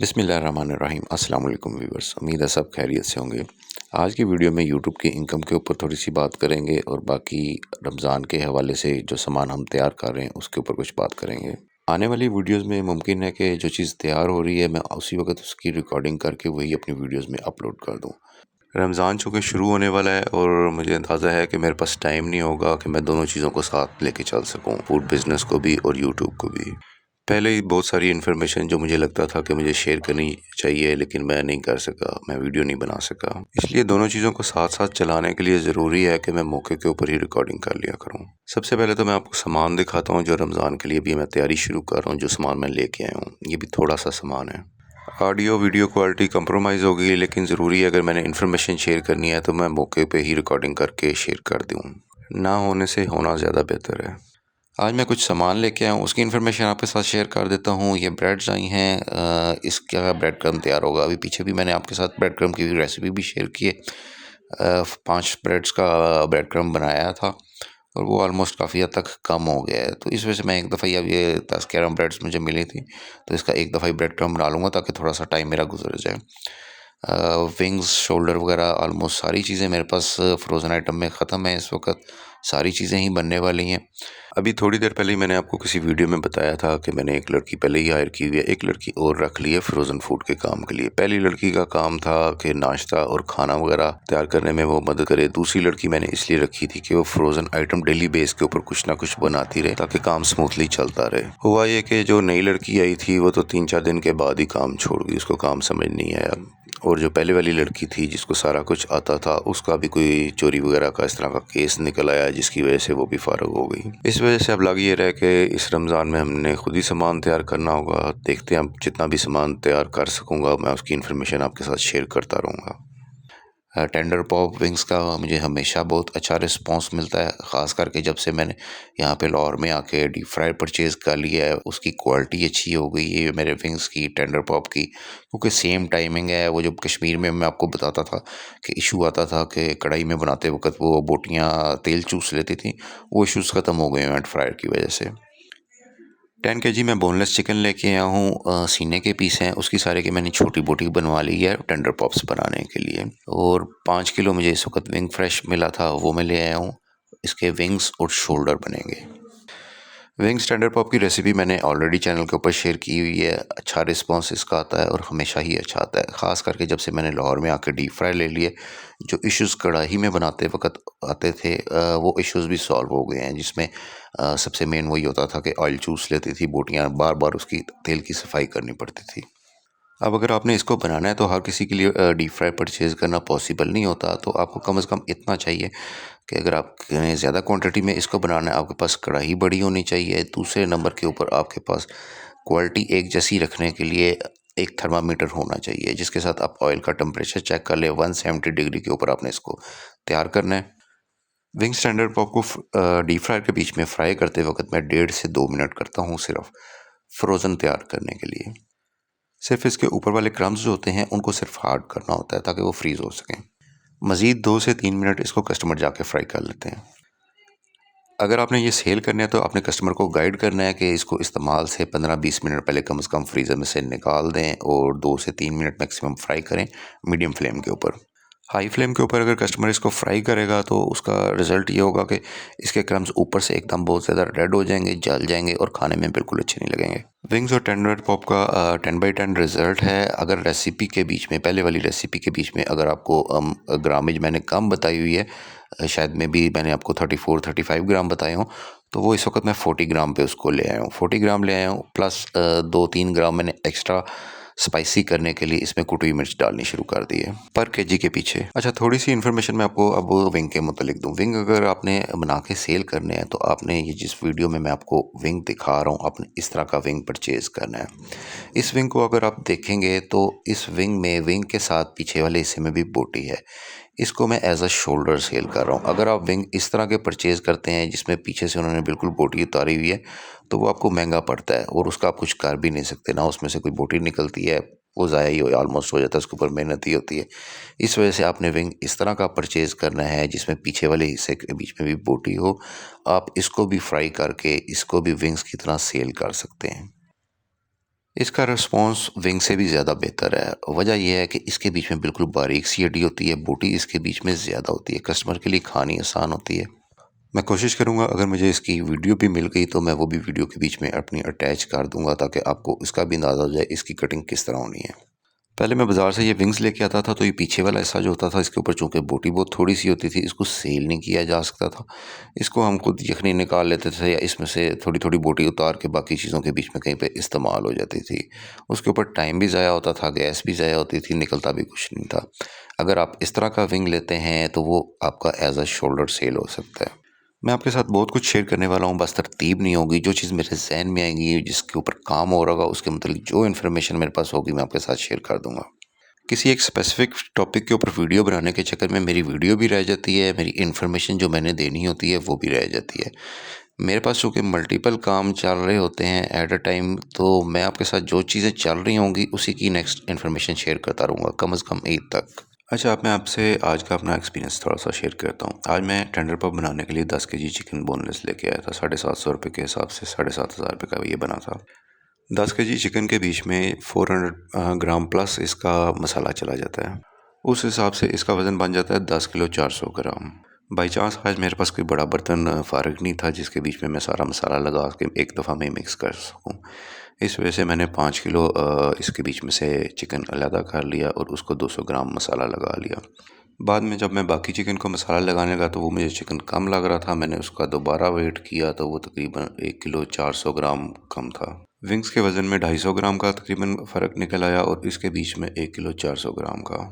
बिस्मिल्लाहिर्रहमानिर्रहीम। अस्सलाम वालेकुम व्यूअर्स, उम्मीद है सब खैरियत से होंगे। आज की वीडियो में यूट्यूब की इनकम के ऊपर थोड़ी सी बात करेंगे और बाकी रमज़ान के हवाले से जो सामान हम तैयार कर रहे हैं उसके ऊपर कुछ बात करेंगे। आने वाली वीडियोस में मुमकिन है कि जो चीज़ तैयार हो रही है मैं उसी वक्त उसकी रिकॉर्डिंग करके वही अपनी वीडियोस में अपलोड कर दूँ। रमज़ान चूँकि शुरू होने वाला है और मुझे अंदाज़ा है कि मेरे पास टाइम नहीं होगा कि मैं दोनों चीज़ों को साथ लेके चल सकूँ, फूड बिज़नेस को भी और यूट्यूब को भी। पहले ही बहुत सारी इन्फॉर्मेशन जो मुझे लगता था कि मुझे शेयर करनी चाहिए लेकिन मैं नहीं कर सका, मैं वीडियो नहीं बना सका। इसलिए दोनों चीज़ों को साथ-साथ चलाने के लिए ज़रूरी है कि मैं मौके के ऊपर ही रिकॉर्डिंग कर लिया करूँ। सबसे पहले तो मैं आपको सामान दिखाता हूँ जो रमज़ान के लिए भी मैं तैयारी शुरू कर रहा हूँ, जो सामान मैं लेके आया हूँ। ये भी थोड़ा-सा सामान है। ऑडियो वीडियो क्वालिटी कंप्रोमाइज़ हो गई लेकिन ज़रूरी है अगर मैंने इन्फॉर्मेशन शेयर करनी है तो मैं मौके पे ही रिकॉर्डिंग करके शेयर कर दूँ। ना होने से होना ज़्यादा बेहतर है। आज मैं कुछ सामान लेके आया हूँ, उसकी इन्फॉर्मेशन आपके साथ शेयर कर देता हूँ। ये ब्रेड्स आई हैं, इसका ब्रेड क्रम्ब तैयार होगा। अभी पीछे भी मैंने आपके साथ ब्रेड क्रम्ब की रेसिपी भी शेयर की है। 5 ब्रेड्स का ब्रेड क्रम्ब बनाया था और वो ऑलमोस्ट काफ़ी हद तक कम हो गया है। तो इस वजह से मैं एक दफ़ा ही अब ये 10-11 ब्रेड्स मुझे मिली थी, तो इसका एक दफ़ा ही ब्रेड क्रम्ब बना लूँगा ताकि थोड़ा-सा टाइम मेरा गुज़र जाए। विंग्स, शोल्डर वगैरह ऑलमोस्ट सारी चीज़ें मेरे पास फ्रोज़न आइटम में ख़त्म है इस वक़्त। सारी चीज़ें ही बनने वाली हैं। अभी थोड़ी देर पहले ही मैंने आपको किसी वीडियो में बताया था कि मैंने एक लड़की पहले ही हायर की हुई है, एक लड़की और रख ली है फ्रोज़न फूड के काम के लिए। पहली लड़की का काम था कि नाश्ता और खाना वगैरह तैयार करने में वो मदद करे। दूसरी लड़की मैंने इसलिए रखी थी कि वो फ्रोज़न आइटम डेली बेस के ऊपर कुछ ना कुछ बनाती रहे ताकि काम स्मूथली चलता रहे। हुआ ये कि जो नई लड़की आई थी वो तो 3-4 दिन के बाद ही काम छोड़ गई, उसको काम समझ नहीं आया। और जो पहले वाली लड़की थी जिसको सारा कुछ आता था, उसका भी कोई चोरी वगैरह का इस तरह का केस निकल आया जिसकी वजह से वो भी फारग हो गई। इस वजह से अब लग ये रहा है कि इस रमज़ान में हमने खुद ही सामान तैयार करना होगा। देखते हैं अब जितना भी सामान तैयार कर सकूँगा मैं उसकी इन्फॉर्मेशन आपके साथ शेयर करता रहूँगा। टेंडर पॉप विंग्स का मुझे हमेशा बहुत अच्छा रिस्पांस मिलता है, ख़ास करके जब से मैंने यहाँ पे लाहौर में आके डीप फ्राई परचेज़ कर लिया है। उसकी क्वालिटी अच्छी हो गई है मेरे विंग्स की, टेंडर पॉप की, क्योंकि सेम टाइमिंग है। वो जब कश्मीर में मैं आपको बताता था कि इशू आता था कि कढ़ाई में बनाते वक्त वो बोटियाँ तेल चूस लेती थी, वो इशूज़ ख़त्म हो गए हैं एयर फ्रायर की वजह से। 10 केजी मैं बोनलेस चिकन लेके आया हूँ, सीने के पीस हैं, उसकी सारे की मैंने छोटी बोटी बनवा ली है टेंडर पॉप्स बनाने के लिए। और 5 किलो मुझे इस वक्त विंग फ्रेश मिला था, वो मैं ले आया हूँ। इसके विंग्स और शोल्डर बनेंगे। विंग्स टेंडर पॉप की रेसिपी मैंने ऑलरेडी चैनल के ऊपर शेयर की हुई है। अच्छा रिस्पांस इसका आता है और हमेशा ही अच्छा आता है, ख़ास करके जब से मैंने लाहौर में आकर डीप फ्राई ले लिए। जो इश्यूज़ कढ़ाई में बनाते वक्त आते थे, वो इश्यूज़ भी सॉल्व हो गए हैं, जिसमें सबसे मेन वही होता था कि ऑयल चूस लेती थी बोटियाँ, बार बार उसकी तेल की सफाई करनी पड़ती थी। अब अगर आपने इसको बनाना है तो हर किसी के लिए डीप फ्राई परचेज़ करना पॉसिबल नहीं होता, तो आपको कम से कम इतना चाहिए कि अगर आपने ज़्यादा क्वांटिटी में इसको बनाना है, आपके पास कढ़ाई बड़ी होनी चाहिए। दूसरे नंबर के ऊपर आपके पास क्वालिटी एक जैसी रखने के लिए एक थर्मामीटर होना चाहिए, जिसके साथ आप ऑयल का टेम्परेचर चेक कर लें। 170 डिग्री के ऊपर आपने इसको तैयार करना है। विंग स्टैंडर्ड पॉप को डीप फ्राई के बीच में फ्राई करते वक्त मैं 1.5 से 2 मिनट करता हूँ सिर्फ फ्रोज़न तैयार करने के लिए। सिर्फ इसके ऊपर वाले क्रम्स जो होते हैं उनको सिर्फ हार्ड करना होता है ताकि वो फ्रीज़ हो सकें। मज़ीद 2 से 3 मिनट इसको कस्टमर जाके फ्राई कर लेते हैं। अगर आपने ये सेल करना है तो आपने कस्टमर को गाइड करना है कि इसको इस्तेमाल से 15-20 मिनट पहले कम से कम फ्रीज़र में से निकाल दें और 2 से 3 मिनट मैक्सिमम फ्राई करें मीडियम फ्लेम के ऊपर। हाई फ्लेम के ऊपर अगर कस्टमर इसको फ्राई करेगा तो उसका रिज़ल्ट ये होगा कि इसके क्रम्स ऊपर से एकदम बहुत ज़्यादा रेड हो जाएंगे, जल जाएंगे और खाने में बिल्कुल अच्छे नहीं लगेंगे। विंग्स और टेंडर पॉप का 10/10 रिज़ल्ट है। अगर रेसिपी के बीच में, पहले वाली रेसिपी के बीच में अगर आपको ग्रामेज मैंने कम बताई हुई है, शायद में भी मैंने आपको 34-35 ग्राम बताए हों, तो वो इस वक्त मैं 40 ग्राम पे उसको ले आया हूँ। 40 ग्राम ले आया हूँ प्लस 2-3 ग्राम मैंने एक्स्ट्रा स्पाइसी करने के लिए इसमें कुटी हुई मिर्च डालनी शुरू कर दी है पर केजी के पीछे। अच्छा, थोड़ी सी इन्फॉर्मेशन मैं आपको अब विंग के मुतालिक दूँ। विंग अगर आपने बना के सेल करने हैं तो आपने ये जिस वीडियो में मैं आपको विंग दिखा रहा हूँ, आपने इस तरह का विंग परचेज़ करना है। इस विंग को अगर आप देखेंगे तो इस विंग में विंग के साथ पीछे वाले हिस्से में भी बोटी है। इसको मैं एज़ अ शोल्डर सेल कर रहा हूँ। अगर आप विंग इस तरह के परचेज़ करते हैं जिसमें पीछे से उन्होंने बिल्कुल बोटी उतारी हुई है, तो वो आपको महंगा पड़ता है और उसका आप कुछ कर भी नहीं सकते। ना उसमें से कोई बोटी निकलती है, वो ज़ाया ही हो ऑलमोस्ट हो जाता है, उसके ऊपर मेहनत ही होती है। इस वजह से आपने विंग इस तरह का परचेज़ करना है जिसमें पीछे वाले हिस्से के बीच में भी बोटी हो। आप इसको भी फ्राई करके इसको भी विंग्स की तरह सेल कर सकते हैं। इसका रिस्पॉन्स विंग से भी ज़्यादा बेहतर है। वजह यह है कि इसके बीच में बिल्कुल बारीक सी हड्डी होती है, बोटी इसके बीच में ज़्यादा होती है, कस्टमर के लिए खानी आसान होती है। मैं कोशिश करूँगा अगर मुझे इसकी वीडियो भी मिल गई तो मैं वो भी वीडियो के बीच में अपनी अटैच कर दूँगा ताकि आपको इसका भी अंदाज़ा हो जाए इसकी कटिंग किस तरह होनी है। पहले मैं बाज़ार से ये विंग्स लेके आता था तो ये पीछे वाला हिस्सा जो होता था इसके ऊपर चूँकि बोटी बहुत थोड़ी सी होती थी, इसको सेल नहीं किया जा सकता था। इसको हम खुद यखनी निकाल लेते थे या इसमें से थोड़ी-थोड़ी बोटी उतार के बाकी चीज़ों के बीच में कहीं पे इस्तेमाल हो जाती थी। उसके ऊपर टाइम भी ज़ाया होता था, गैस भी ज़ाया होती थी, निकलता भी कुछ नहीं था। अगर आप इस तरह का विंग लेते हैं तो वो आपका एज़ अ शोल्डर सेल हो सकता है। मैं आपके साथ बहुत कुछ शेयर करने वाला हूँ, बस तरतीब नहीं होगी। जो चीज़ मेरे ज़हन में आएगी, जिसके ऊपर काम हो रहा होगा, उसके मुतालिक जो इन्फॉर्मेशन मेरे पास होगी, मैं आपके साथ शेयर कर दूँगा। किसी एक स्पेसिफ़िक टॉपिक के ऊपर वीडियो बनाने के चक्कर में मेरी वीडियो भी रह जाती है, मेरी इन्फॉर्मेशन जो मैंने देनी होती है, वो भी रह जाती है। मेरे पास चूँकि मल्टीपल काम चल रहे होते हैं एट अ टाइम, तो मैं आपके साथ जो चीज़ें चल रही होंगी, उसी की नेक्स्ट इन्फॉर्मेशन शेयर करता रहूँगा, कम से कम ईद तक। अच्छा, अब मैं आपसे आज का अपना एक्सपीरियंस थोड़ा-सा शेयर करता हूँ। आज मैं टेंडर पॉप बनाने के लिए 10 केजी चिकन बोनलेस लेके आया था। ₹750 के हिसाब से ₹7,500 का ये बना था। 10 केजी चिकन के बीच में 400 ग्राम प्लस इसका मसाला चला जाता है। उस हिसाब से इसका वज़न बन जाता है 10 किलो 400 ग्राम। बाई चांस आज मेरे पास कोई बड़ा बर्तन फ़ारिग नहीं था जिसके बीच में मैं सारा मसाला लगा के एक दफ़ा में मिक्स कर सकूँ। इस वजह से मैंने 5 किलो इसके बीच में से चिकन अलग कर लिया और उसको 200 ग्राम मसाला लगा लिया। बाद में जब मैं बाकी चिकन को मसाला लगाने लगा तो वो मुझे चिकन कम लग रहा था। मैंने उसका दोबारा वेट किया तो वो तकरीबन 1 किलो 400 ग्राम कम था। विंग्स के वज़न में 250 ग्राम का तकरीबन फ़र्क निकल आया और इसके बीच में 1 किलो 400 ग्राम का।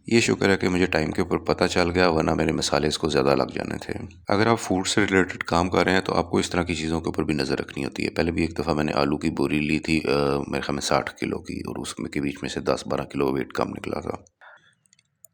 ये शुक्र है कि मुझे टाइम के ऊपर पता चल गया, वरना मेरे मसाले इसको ज़्यादा लग जाने थे। अगर आप फूड से रिलेटेड काम कर रहे हैं तो आपको इस तरह की चीज़ों के ऊपर भी नज़र रखनी होती है। पहले भी एक दफ़ा मैंने आलू की बोरी ली थी, मेरे ख्याल में 60 किलो की, और उसमें के बीच में से 10-12 किलो वेट कम निकला था।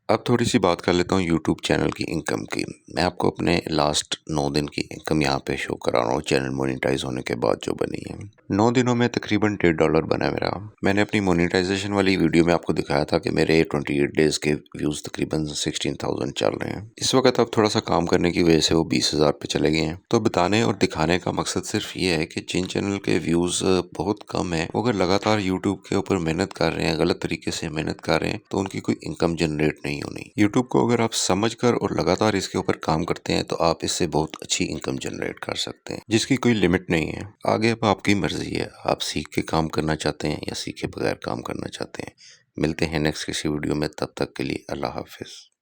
अब थोड़ी सी बात कर लेता हूँ यूट्यूब चैनल की इनकम की। मैं आपको अपने लास्ट 9 दिन की इनकम यहाँ पे शो करा रहा हूँ, चैनल मोनेटाइज होने के बाद जो बनी है। 9 दिनों में तकरीबन $1.5 बना मेरा। मैंने अपनी मोनेटाइजेशन वाली वीडियो में आपको दिखाया था कि मेरे 28 डेज़ के व्यूज़ तकरीबन 16,000 चल रहे हैं। इस वक्त अब थोड़ा सा काम करने की वजह से वो 20,000 पे चले गए हैं। तो बताने और दिखाने का मकसद सिर्फ ये है कि जिन चैनल के व्यूज़ बहुत कम है, वो अगर लगातार यूट्यूब के ऊपर मेहनत कर रहे हैं, गलत तरीके से मेहनत कर रहे हैं, तो उनकी कोई इनकम जनरेट नहीं होनी। यूट्यूब को अगर आप समझकर और लगातार इसके ऊपर काम करते हैं तो आप इससे बहुत अच्छी इनकम जनरेट कर सकते हैं, जिसकी कोई लिमिट नहीं है। आगे अब आपकी मर्जी है, आप सीख के काम करना चाहते हैं या सीखे बगैर काम करना चाहते हैं। मिलते हैं नेक्स्ट किसी वीडियो में, तब तक के लिए अल्लाह हाफिज़।